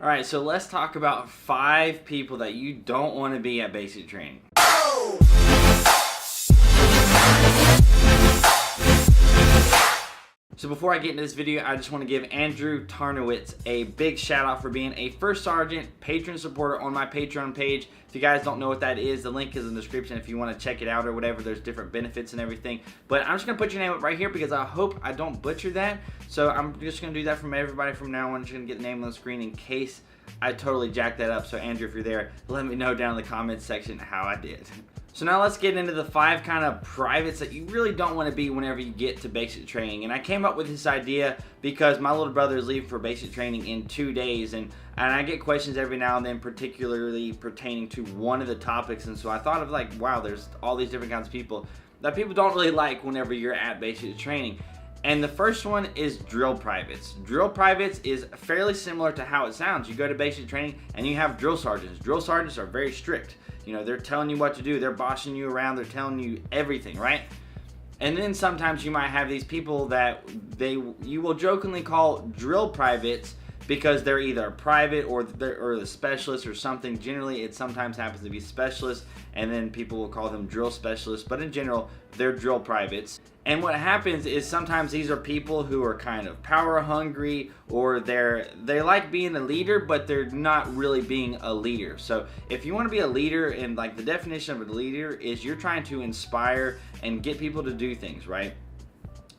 All right, so let's talk about 5 people that you don't want to be at basic training. So before I get into this video, I just want to give Andrew Tarnowitz a big shout out for being a first sergeant patron supporter on my Patreon page. If you guys don't know what that is, the link is in the description if you want to check it out or whatever. There's different benefits and everything. But I'm just going to put your name up right here because I hope I don't butcher that. So I'm just going to do that from everybody from now on. I'm just going to get the name on the screen in case I totally jacked that up. So Andrew, if you're there, let me know down in the comments section how I did. So now let's get into the 5 kind of privates that you really don't want to be whenever you get to basic training. And I came up with this idea because my little brother is leaving for basic training in 2 days, and I get questions every now and then, particularly pertaining to one of the topics. And so I thought of like, wow, there's all these different kinds of people that people don't really like whenever you're at basic training. And the first one is drill privates. Drill privates is fairly similar to how it sounds. You go to basic training and you have drill sergeants. Drill sergeants are very strict. You know, they're telling you what to do. They're bossing you around. They're telling you everything, right? And then sometimes you might have these people that you will jokingly call drill privates because they're either a private or the specialist or something. Generally, it sometimes happens to be specialists, and then people will call them drill specialists. But in general, they're drill privates. And what happens is sometimes these are people who are kind of power hungry, or they like being a leader, but they're not really being a leader. So if you want to be a leader, and like the definition of a leader is you're trying to inspire and get people to do things, right?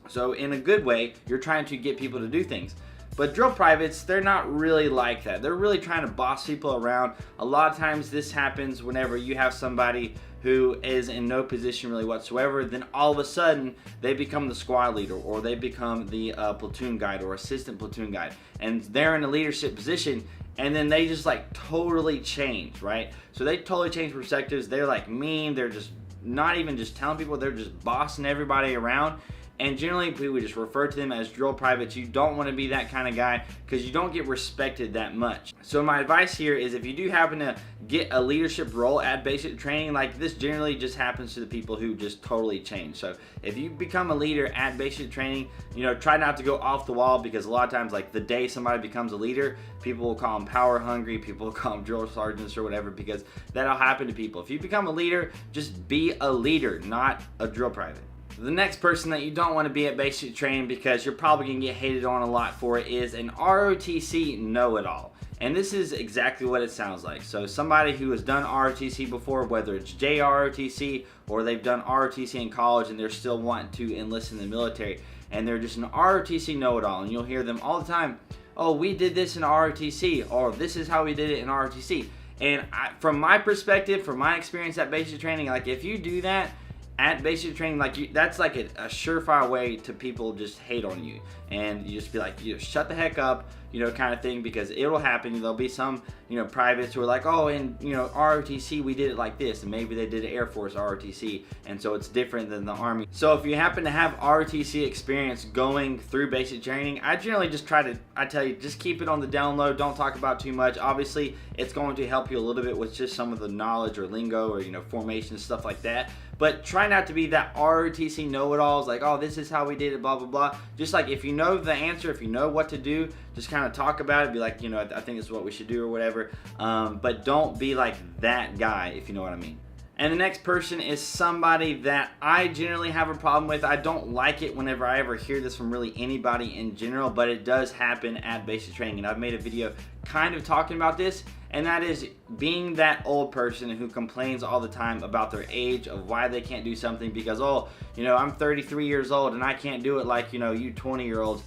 So in a good way, you're trying to get people to do things. But drill privates, they're not really like that. They're really trying to boss people around. A lot of times this happens whenever you have somebody who is in no position really whatsoever, then all of a sudden they become the squad leader, or they become the platoon guide or assistant platoon guide, and they're in a leadership position, and then they just like totally change, right? So they totally change perspectives. They're like mean. They're just not even just telling people, they're just bossing everybody around. And generally, we would just refer to them as drill privates. You don't want to be that kind of guy because you don't get respected that much. So my advice here is if you do happen to get a leadership role at basic training, like this generally just happens to the people who just totally change. So if you become a leader at basic training, you know, try not to go off the wall, because a lot of times, like the day somebody becomes a leader, people will call them power hungry, people will call them drill sergeants or whatever, because that'll happen to people. If you become a leader, just be a leader, not a drill private. The next person that you don't want to be at basic training, because you're probably going to get hated on a lot for it, is an ROTC know-it-all. And this is exactly what it sounds like. So somebody who has done ROTC before, whether it's JROTC or they've done ROTC in college and they're still wanting to enlist in the military, and they're just an ROTC know-it-all, and you'll hear them all the time, oh, we did this in ROTC, or this is how we did it in ROTC. And from my perspective, from my experience at basic training, like if you do that at basic training, like that's like a surefire way to people just hate on you, and you just be like, you know, shut the heck up, you know, kind of thing, because it'll happen. There'll be some, you know, privates who are like, oh, in, you know, ROTC we did it like this, and maybe they did an Air Force ROTC, and so it's different than the Army. So if you happen to have ROTC experience going through basic training, I generally just I tell you, just keep it on the down low. Don't talk about too much. Obviously, it's going to help you a little bit with just some of the knowledge or lingo or, you know, formation, stuff like that. But try not to be that ROTC know-it-alls, like, oh, this is how we did it, blah, blah, blah. Just like if you know the answer, if you know what to do, just kind of talk about it. Be like, you know, I think this is what we should do or whatever. But don't be like that guy, if you know what I mean. And the next person is somebody that I generally have a problem with. I don't like it whenever I ever hear this from really anybody in general, but it does happen at basic training. And I've made a video kind of talking about this, and that is being that old person who complains all the time about their age, of why they can't do something because, oh, you know, I'm 33 years old and I can't do it like, you know, you 20-year-olds.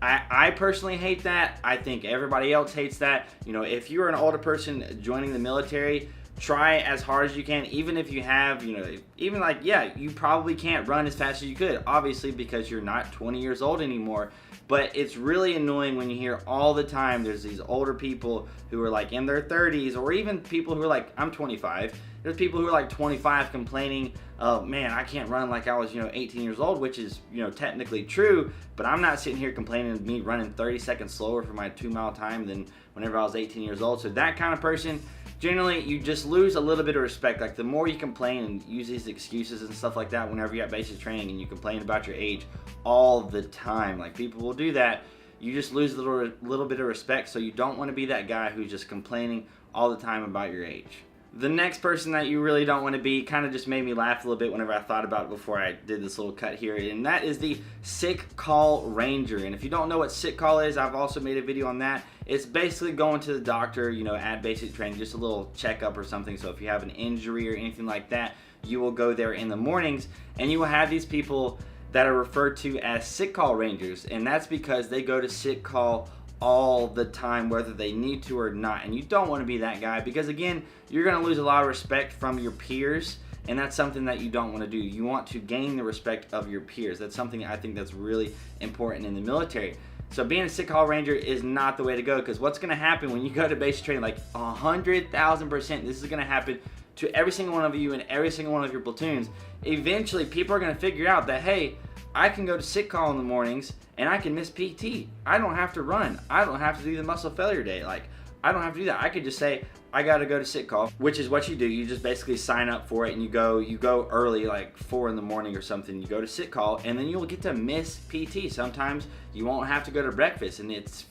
I personally hate that. I think everybody else hates that. You know, if you're an older person joining the military, try as hard as you can, even if you have, you know, even like, yeah, you probably can't run as fast as you could, obviously, because you're not 20 years old anymore. But it's really annoying when you hear all the time there's these older people who are like in their 30s, or even people who are like, I'm 25. There's people who are like 25 complaining, oh man, I can't run like I was, you know, 18 years old, which is, you know, technically true, but I'm not sitting here complaining of me running 30 seconds slower for my 2-mile time than whenever I was 18 years old. So that kind of person, generally, you just lose a little bit of respect. Like the more you complain and use these excuses and stuff like that whenever you're at basic training and you complain about your age all the time, like people will do that, you just lose a little bit of respect. So you don't want to be that guy who's just complaining all the time about your age. The next person that you really don't want to be kind of just made me laugh a little bit whenever I thought about it before I did this little cut here, and that is the sick call ranger. And if you don't know what sick call is, I've also made a video on that. It's basically going to the doctor, you know, at basic training, just a little checkup or something. So if you have an injury or anything like that, you will go there in the mornings, and you will have these people that are referred to as sick call rangers, and that's because they go to sick call all the time, whether they need to or not. And you don't want to be that guy, because again, you're going to lose a lot of respect from your peers, and that's something that you don't want to do. You want to gain the respect of your peers. That's something I think that's really important in the military. So being a sick call ranger is not the way to go, because what's going to happen when you go to basic training, like 100,000%, this is going to happen to every single one of you and every single one of your platoons. Eventually, people are going to figure out that, hey, I can go to sick call in the mornings and I can miss PT. I don't have to run. I don't have to do the muscle failure day. Like, I don't have to do that. I could just say, I got to go to sick call, which is what you do. You just basically sign up for it, and you go early, like 4 in the morning or something. You go to sick call, and then you'll get to miss PT. Sometimes you won't have to go to breakfast, and it's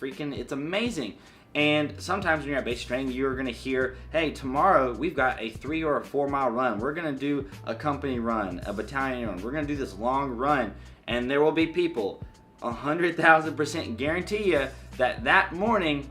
amazing. And sometimes when you're at basic training, you're going to hear, hey, tomorrow we've got a 3 or a 4 mile run. We're going to do a company run, a battalion run. We're going to do this long run. And there will be people, 100,000% guarantee you that morning,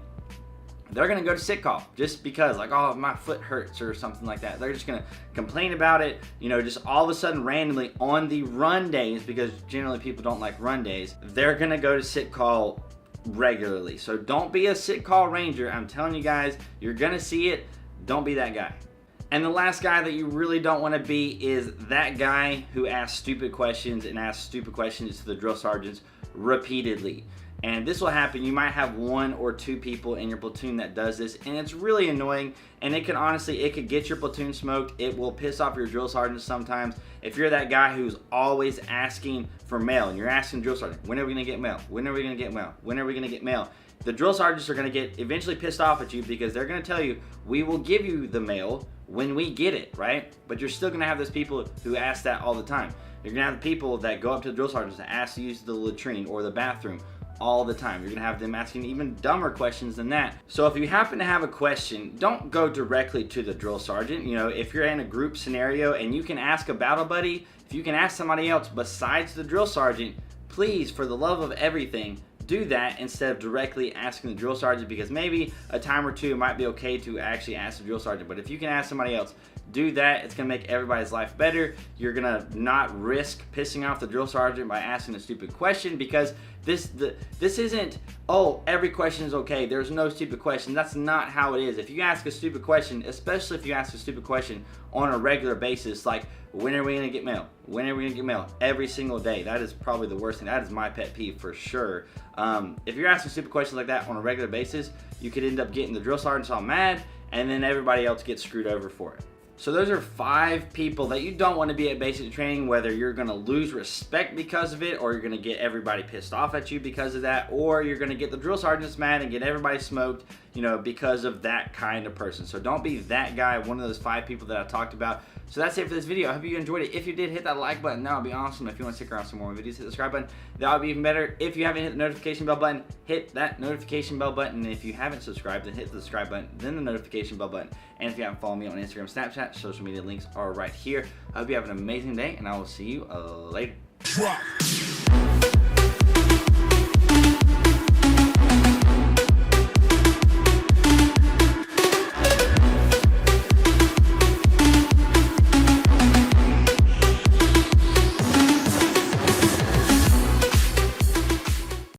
they're going to go to sick call just because, like, oh, my foot hurts or something like that. They're just going to complain about it, you know, just all of a sudden randomly on the run days, because generally people don't like run days. They're going to go to sick call regularly. So don't be a sick call ranger. I'm telling you guys, you're gonna see it. Don't be that guy. And the last guy that you really don't want to be is that guy who asks stupid questions and asks stupid questions to the drill sergeants repeatedly. And this will happen. You might have 1 or 2 people in your platoon that does this, and it's really annoying, and it could get your platoon smoked. It will piss off your drill sergeants sometimes. If you're that guy who's always asking for mail, and you're asking the drill sergeant, when are we going to get mail? When are we going to get mail? When are we going to get mail? The drill sergeants are going to get eventually pissed off at you, because they're going to tell you, we will give you the mail when we get it, right? But you're still going to have those people who ask that all the time. You're going to have the people that go up to the drill sergeants and ask to use the latrine or the bathroom all the time. You're gonna have them asking even dumber questions than that. So if you happen to have a question, don't go directly to the drill sergeant. You know, if you're in a group scenario and you can ask a battle buddy, if you can ask somebody else besides the drill sergeant, please, for the love of everything, do that instead of directly asking the drill sergeant, because maybe a time or two it might be okay to actually ask the drill sergeant. But if you can ask somebody else, do that. It's gonna make everybody's life better. You're gonna not risk pissing off the drill sergeant by asking a stupid question, because this isn't, oh, every question is okay, there's no stupid question. That's not how it is. If you ask a stupid question, especially if you ask a stupid question on a regular basis, like, when are we gonna get mail? When are we gonna get mail? Every single day. That is probably the worst thing. That is my pet peeve for sure. If you're asking stupid questions like that on a regular basis, you could end up getting the drill sergeants all mad, and then everybody else gets screwed over for it. So those are 5 people that you don't want to be at basic training, whether you're going to lose respect because of it, or you're going to get everybody pissed off at you because of that, or you're going to get the drill sergeants mad and get everybody smoked, you know, because of that kind of person. So don't be that guy, one of those 5 people that I talked about. So that's it for this video. I hope you enjoyed it. If you did, hit that like button. That would be awesome. If you want to stick around some more videos, hit the subscribe button. That would be even better. If you haven't hit the notification bell button, hit that notification bell button. And if you haven't subscribed, then hit the subscribe button, then the notification bell button. And if you haven't followed me on Instagram, Snapchat, social media links are right here. I hope you have an amazing day, and I will see you later.